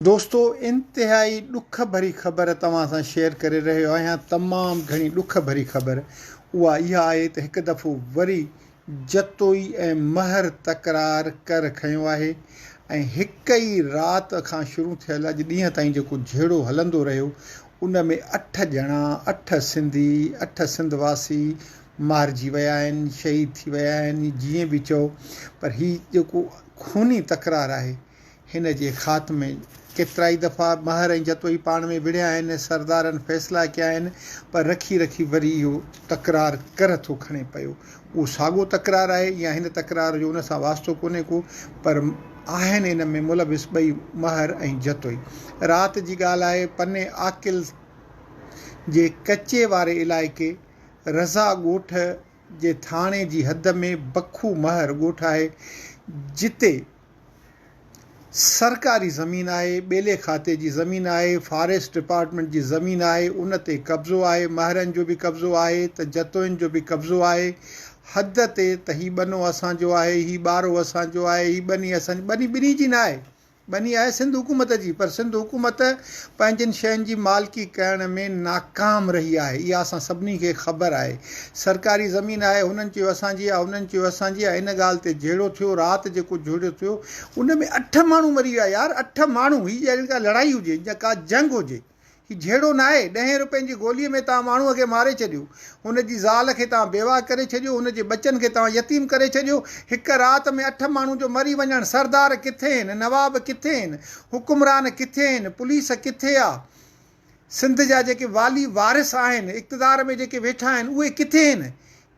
दोस्तों, इंतिहाई ॾुख भरी ख़बर तव्हां सां शेयर करे रहियो आहियां। तमामु घणी ॾुख भरी ख़बर उहा इहा आहे त हिकु दफ़ो वरी जतोई ऐं महर तकरार कर खयो आहे ऐं हिक ई राति खां शुरू थियल अॼु ॾींहं ताईं जेको झेड़ो हलंदो रहियो उन में 8 ॼणा 8 सिंधी 8 सिंधवासी मारिजी विया आहिनि, शहीद थी विया आहिनि। जीअं बि चओ, पर हीउ जेको खूनी तकरार आहे हिन जे ख़ात्मे केतिरा ई दफ़ा महर ऐं जतोई पाण में विढ़िया आहिनि, सरदारनि फ़ैसिला कया आहिनि, पर रखी रखी वरी इहो तकरार कर थो खणे पियो। उहो साॻियो तकरार आहे या हिन तकरार जो उन सां वास्तो कोन्हे को, पर आहिनि इन में मुलविस ॿई महर ऐं जतोई। राति जी ॻाल्हि आहे, पने आकिल जे कचे वारे इलाइक़े रज़ा ॻोठ जे थाणे जी हद में बखू महर ॻोठ आहे, जिते सरकारी ज़मीन आहे, ॿेले खाते जी ज़मीन आहे, फॉरेस्ट डिपार्टमेंट जी ज़मीन आहे, उन ते कब्ज़ो आहे। महरनि जो बि कब्ज़ो आहे त जतोइनि जो बि कब्ज़ो आहे। हद ते त हीउ बनो असांजो आहे, हीउ ॿारो असांजो आहे, हीउ ॿनी असांजी, ॿनी ॿिन्ही जी न आहे, ॿनी आहे सिंध हुकूमत जी, पर सिंध हुकूमत पंहिंजनि शयुनि जी मालिकी करण में नाकाम रही आहे। इहा असां सभिनी खे ख़बर आहे। सरकारी ज़मीन आहे, हुननि चयो असांजी आहे, हुननि चयो असांजी आहे। इन ॻाल्हि ते झेड़ो थियो। राति जेको झेड़ो थियो उन में 8 माण्हू मरी विया यार, 8 माण्हू। हीअ ॼण का लड़ाई हुजे या का जंग हुजे, हीउ झेड़ो न आहे। 10 रुपयनि जी गोलीअ में तव्हां माण्हूअ खे मारे छॾियो, हुनजी ज़ाल खे तव्हां बेवा करे छॾियो, हुनजे बचनि खे तव्हां यतीम करे छॾियो। हिकु राति में 8 माण्हू जो मरी वञणु, सरदार किथे आहिनि, नवाब किथे आहिनि, हुकुमरान किथे आहिनि, पुलिस किथे आहे, सिंध जा जेके वाली वारिस आहिनि, इक़्तिदार में जेके वेठा आहिनि, उहे किथे आहिनि।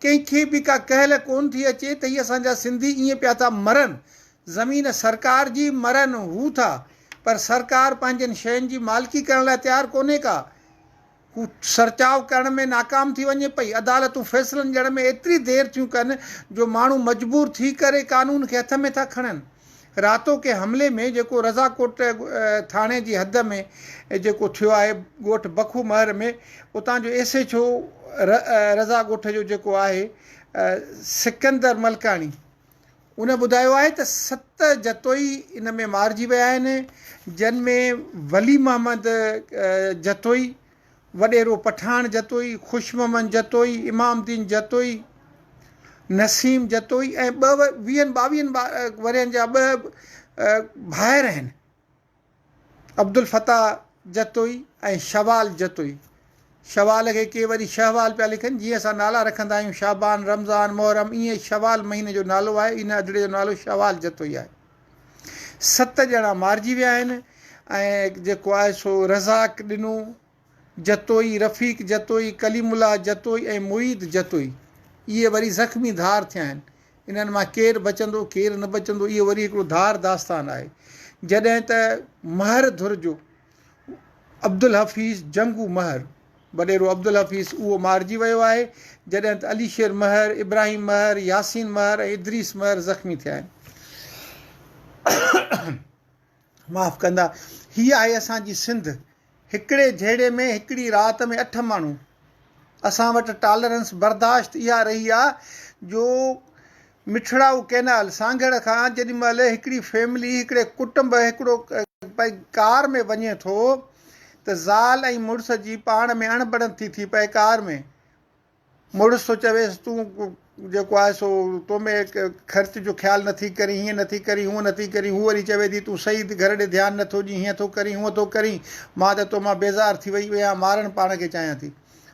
कंहिंखे बि का कहल कोन थी अचे त हीअ असांजा सिंधी ईअं पिया था मरनि। ज़मीन सरकार जी, मरनि हू था, पर सरकार पंहिंजनि शयुनि जी मालिकी करण लाइ तयारु कोन्हे का। हू सरचाव करण में नाकाम थी वञे पई। अदालतूं फ़ैसिलनि ॾियण में एतिरी देरि थियूं कनि जो माण्हू मजबूर थी करे कानून खे हथ में था खणनि। रातो के हमले में जेको रज़ाकोट थाणे जी हद में जेको थियो आहे, ॻोठ बखू महर में, उतां जो SHO रज़ा ॻोठ जो जेको आहे सिकंदर मलकाणी, उन ॿुधायो आहे त 7 जतोई इन में मारिजी विया आहिनि, जिन में वली मोहम्मद जतोई, वॾेरो पठान जतोई, ख़ुश मोहम्मद जतोई, इमामदीन जतोई, नसीम जतोई ऐं 20-22 वरनि जा 2 भाइर आहिनि, अब्दुल फताह जतोई ऐं शवाल जतोई। शवाल खे के वरी शहवाल पिया लिखनि, जीअं असां नाला रखंदा आहियूं शाबान, रमज़ान, मुहर्रम, ईअं शवाल महीने जो नालो आहे। इन अदिड़े जो नालो शवाल जतोई आहे। 7 ॼणा मारिजी विया आहिनि ऐं जेको आहे सो रज़ाक ॾिनो जतोई, रफ़ीक जतोई, कलीमुल्ला जतोई ऐं मुईद जतोई, इहे वरी ज़ख़्मी धार थिया आहिनि। इन्हनि मां केरु बचंदो केरु न बचंदो, इहो वरी हिकिड़ो धार दास्तान आहे। जॾहिं त महर धुर जो अब्दुल हफ़ीज़ जंगू महर, वॾेरो अब्दुल हफ़ीज़, उहो मारिजी वियो आहे, जॾहिं त अलीशेर महर, इब्राहिम महर, यासीन महर ऐं इद्रीस महर ज़ख़्मी थिया आहिनि। माफ़ु कंदा, हीअ आहे असांजी सिंध। हिकिड़े झेड़े में हिकिड़ी राति में 8 माण्हू। असां वटि टॉलरेंस बर्दाश्त इहा रही आहे जो मिठड़ाऊ कैनाल सांगड़ खां जेॾी महिल हिकिड़ी फैमिली, हिकिड़े कुटुंब, हिकिड़ो भई कार में वञे थो त ज़ाल ऐं मुड़ुस जी पाण में अणबणति थी पए। कार में मुड़ुस थो चवेसि तूं जेको आहे सो तो में ख़र्च जो ख़्यालु नथी करी, हीअं नथी करी, हूअं नथी करी। हू वरी चवे थी तूं सही घर ॾे ध्यानु नथो ॾी, हीअं थो करी, हूअं थो करी, मां त तो मां बेज़ार थी वई आहियां, मारणु पाण खे चाहियां थी।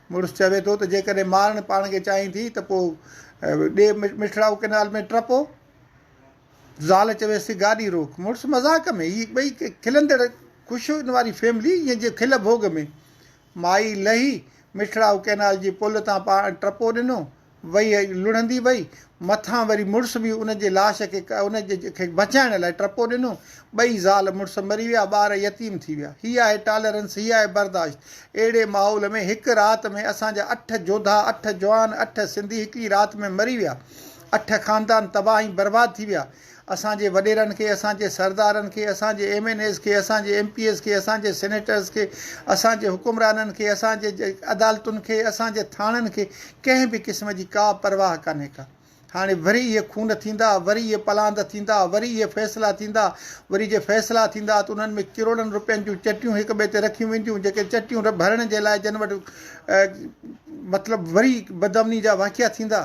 मुड़ुस चवे थो त जेकॾहिं मारणु पाण खे चाहीं थी त पोइ ॾे मिठड़ाऊ कैनाल में टपो। ज़ाल चवेसि थी गाॾी रोक। मुड़ुस मज़ाक में, हीअ ॿई खिलंदड़ ख़ुशियुनि वारी फैमिली, ईअं जे खिल भोग में। माई लही मिठड़ाऊ कैनाल जी पुल तां टपो ॾिनो, वई लुढ़ंदी वई, मथां वरी मुड़ुस बि उनजे लाश खे उनजे बचाइण लाइ टपो ॾिनो। ॿई ज़ाल मुड़ुस मरी विया, ॿार यतीम थी विया। हीअ आहे टॉलरेंस, हीअ आहे बर्दाश्त। अहिड़े माहौल में हिकु राति में असांजा 8 जोधा, 8 जवान, 8 सिंधी हिकिड़ी राति में मरी विया। 8 ख़ानदान तबाही बर्बादु थी विया। असांजे वॾेरनि खे, असांजे सरदारनि खे, असांजे MNAs खे, असांजे MPs खे, असांजे सेनेटर्स खे, असांजे हुकुमराननि खे, असांजे अदालतुनि खे, असांजे थाणनि खे कंहिं बि क़िस्म जी का परवाह कान्हे का। हाणे वरी इहे खून थींदा, वरी इहे पलांद थींदा, वरी इहे फ़ैसिला थींदा। वरी जे फ़ैसिला थींदा त उन्हनि में किरोड़नि रुपयनि जूं चटियूं हिक ॿिए ते रखियूं वेंदियूं, जेके चटियूं भरण जे लाइ जन वटि मतिलबु वरी बदअमनी जा वाक़िया थींदा।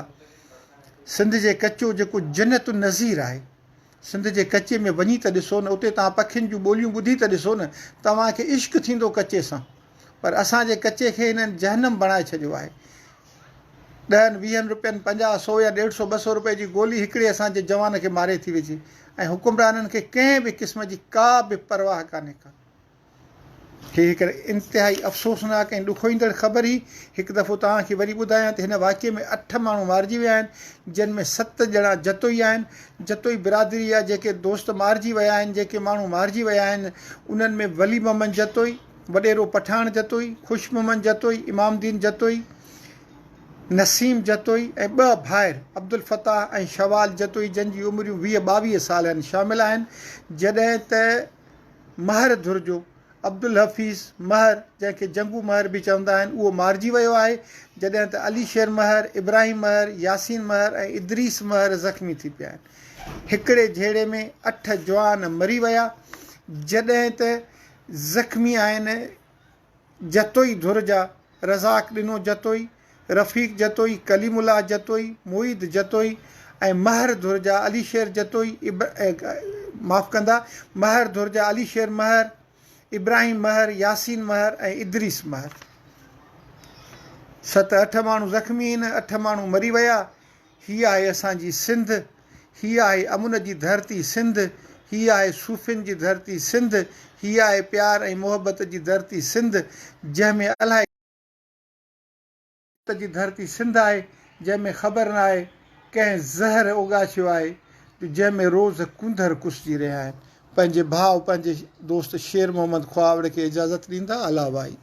सिंध जे कचो जेको जन्नत नज़ीर आहे, सिंध जे कचे में वञी त ॾिसो न, उते तव्हां पखियुनि जूं ॿोलियूं ॿुधी त ॾिसो न, तव्हांखे इश्क़ थींदो कचे सां। पर असांजे कचे खे हिननि जहनम बणाए छॾियो आहे। 10 20 रुपयनि 50 100 या 150 200 रुपए जी गोली हिकिड़े असांजे जवान खे मारे थी विझे, ऐं हुकुमराननि खे कंहिं बि क़िस्म जी का बि परवाह कान्हे का। हीअ हिकिड़े इंतिहाई अफ़सोसनाक ऐं ॾुखोईंदड़ ख़बर ई हिकु दफ़ो तव्हांखे वरी ॿुधायां त हिन वाक़िए में 8 माण्हू मारिजी विया आहिनि, जिन में 7 ॼणा जतोई आहिनि। जतोई बिरादरी आहे, जेके दोस्त मारिजी विया आहिनि, जेके माण्हू मारिजी विया आहिनि, उन्हनि में वली मोहम्मद जतोई, वॾेरो पठाण जतोई, ख़ुश मोहम्मद जतोई, इमामदीन जतोई, नसीम जतोई ऐं 2 भाइर अब्दुल फताह ऐं शवाल जतोई, जंहिंजी उमिरियूं 20-22 साल आहिनि, शामिल आहिनि। जॾहिं त महर धुर जो अब्दुल हफ़ीज़ महर, जंहिंखे जंगू महर बि चवंदा आहिनि, उहो मारिजी वियो आहे। जॾहिं त अली शेर महर, इब्राहिम महर, यासीन महर ऐं इदरीस महर ज़ख़्मी थी पिया आहिनि। हिकिड़े झेड़े में 8 जवान मरी विया। जॾहिं त ज़ख़्मी आहिनि जतोई धुर जा रज़ाक ॾिनो जतोई, रफ़ीक जतोई, कलीमुल्लाह जतोई, मुईद जतोई ऐं महर धुर जा अली शेर जतोई, माफ़ कंदा, महर धुर जा अली शेर महर, इब्राहिम महर, यासीन महर ऐं इदरीस महर। 7-8 माण्हू ज़ख़्मी आहिनि, 8 माण्हू मरी विया। हीअ आहे असांजी सिंध, हीअ आहे अमुन जी धरती सिंध, हीअ आहे सूफ़ियुनि जी धरती सिंध, हीअ आहे प्यार ऐं मोहबत जी धरती सिंध, जंहिंमें अलाए जी धरती सिंध आहे, जंहिंमें ख़बर न आहे कंहिं ज़हर उगाचियो आहे, जंहिंमें रोज़ कुंदर कुसिजी रहिया आहिनि। पंहिंजे भाउ, पंहिंजे दोस्त शेर मोहम्मद ख्वावड़ खे इजाज़त ॾींदा। अला भाई।